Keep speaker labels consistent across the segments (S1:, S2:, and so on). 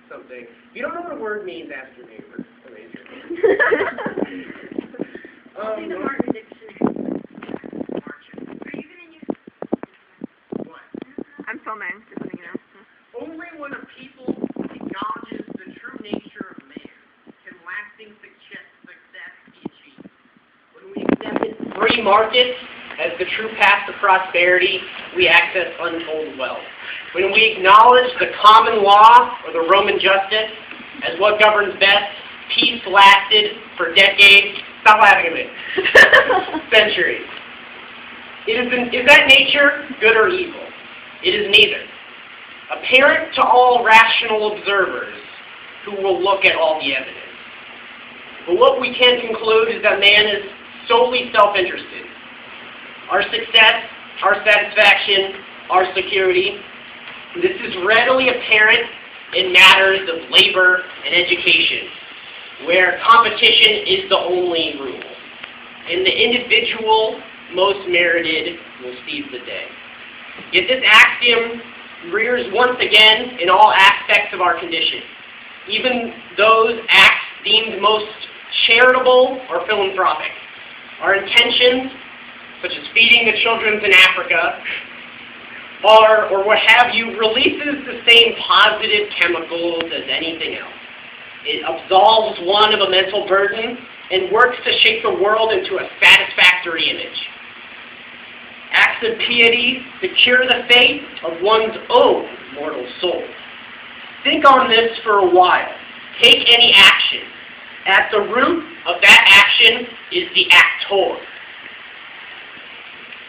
S1: something. If you don't know what a word means, ask your neighbor. Raise your hand.
S2: See the Martin Dictionary. Are you going to use...
S1: What?
S2: I'm filming, just letting you know.
S1: Only when a people acknowledges the true nature of man can lasting success be achieved. When we accept free markets as the true path to prosperity, we access untold wealth. When we acknowledge the common law, or the Roman justice, as what governs best, peace lasted for decades, stop laughing at me, centuries. Is that nature good or evil? It is neither. Apparent to all rational observers who will look at all the evidence. But what we can conclude is that man is solely self-interested. Our success, our satisfaction, our security, this is readily apparent in matters of labor and education, where competition is the only rule, and the individual most merited will seize the day. Yet this axiom rears once again in all aspects of our condition, even those acts deemed most charitable or philanthropic. Our intentions, such as feeding the children in Africa, or what have you, releases the same positive chemicals as anything else. It absolves one of a mental burden and works to shape the world into a satisfactory image. Acts of piety secure the fate of one's own mortal soul. Think on this for a while. Take any action. At the root of that action is the actor.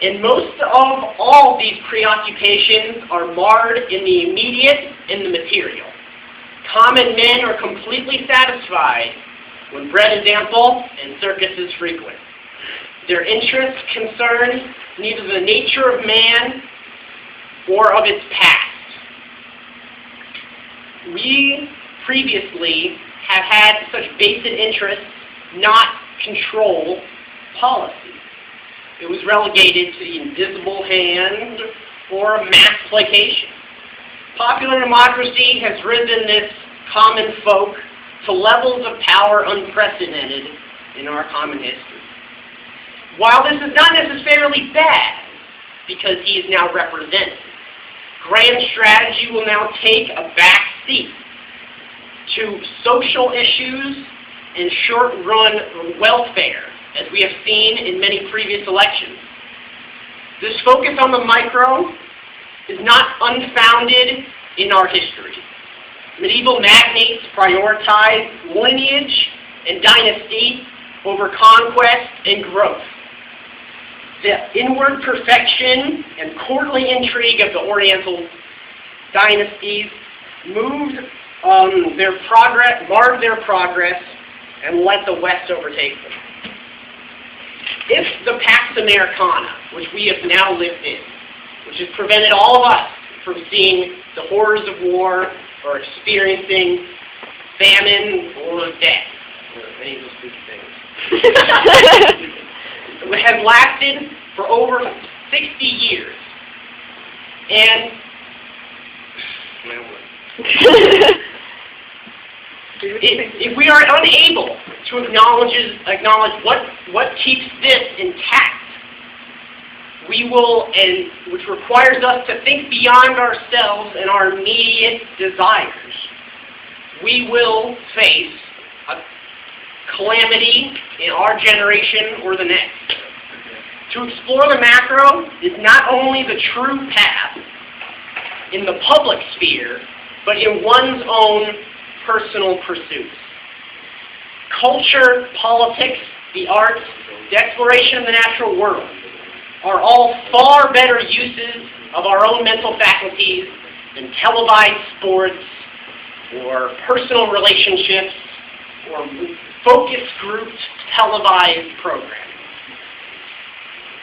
S1: And most of all these preoccupations are marred in the immediate and the material. Common men are completely satisfied when bread is ample and circuses frequent. Their interests concern neither the nature of man or of its past. We previously have had such basic interests not control policy. It was relegated to the invisible hand or mass placation. Popular democracy has risen this common folk to levels of power unprecedented in our common history. While this is not necessarily bad, because he is now represented, grand strategy will now take a back seat to social issues and short-run welfare, as we have seen in many previous elections. This focus on the micro is not unfounded in our history. Medieval magnates prioritized lineage and dynasty over conquest and growth. The inward perfection and courtly intrigue of the Oriental dynasties marred their progress, and let the West overtake them. If the Pax Americana, which we have now lived in, which has prevented all of us from seeing the horrors of war or experiencing famine or death, or any of those spooky things, has lasted for over 60 years. And if we are unable to acknowledge what keeps this intact, we will, and which requires us to think beyond ourselves and our immediate desires, we will face a calamity in our generation or the next. To explore the macro is not only the true path in the public sphere, but in one's own personal pursuits. Culture, politics, the arts, the exploration of the natural world are all far better uses of our own mental faculties than televised sports or personal relationships or focus group televised programs.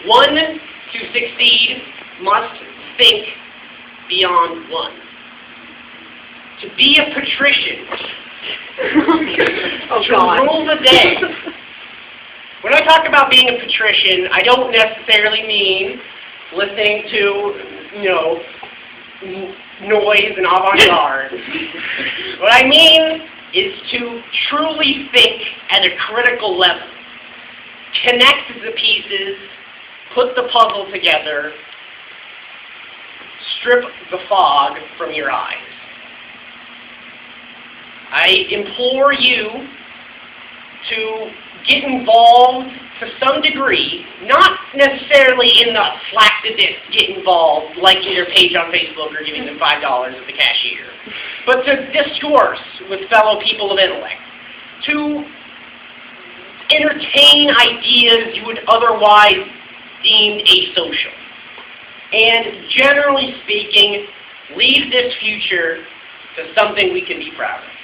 S1: One, to succeed, must think beyond one. To be a patrician, to rule the day. When I talk about being a patrician, I don't necessarily mean listening to, noise and avant-garde. What I mean is to truly think at a critical level. Connect the pieces, put the puzzle together, strip the fog from your eyes. I implore you to get involved to some degree, not necessarily in the slap the disc, get involved, liking their page on Facebook or giving them $5 at the cashier, but to discourse with fellow people of intellect, to entertain ideas you would otherwise deem asocial, and generally speaking, leave this future to something we can be proud of.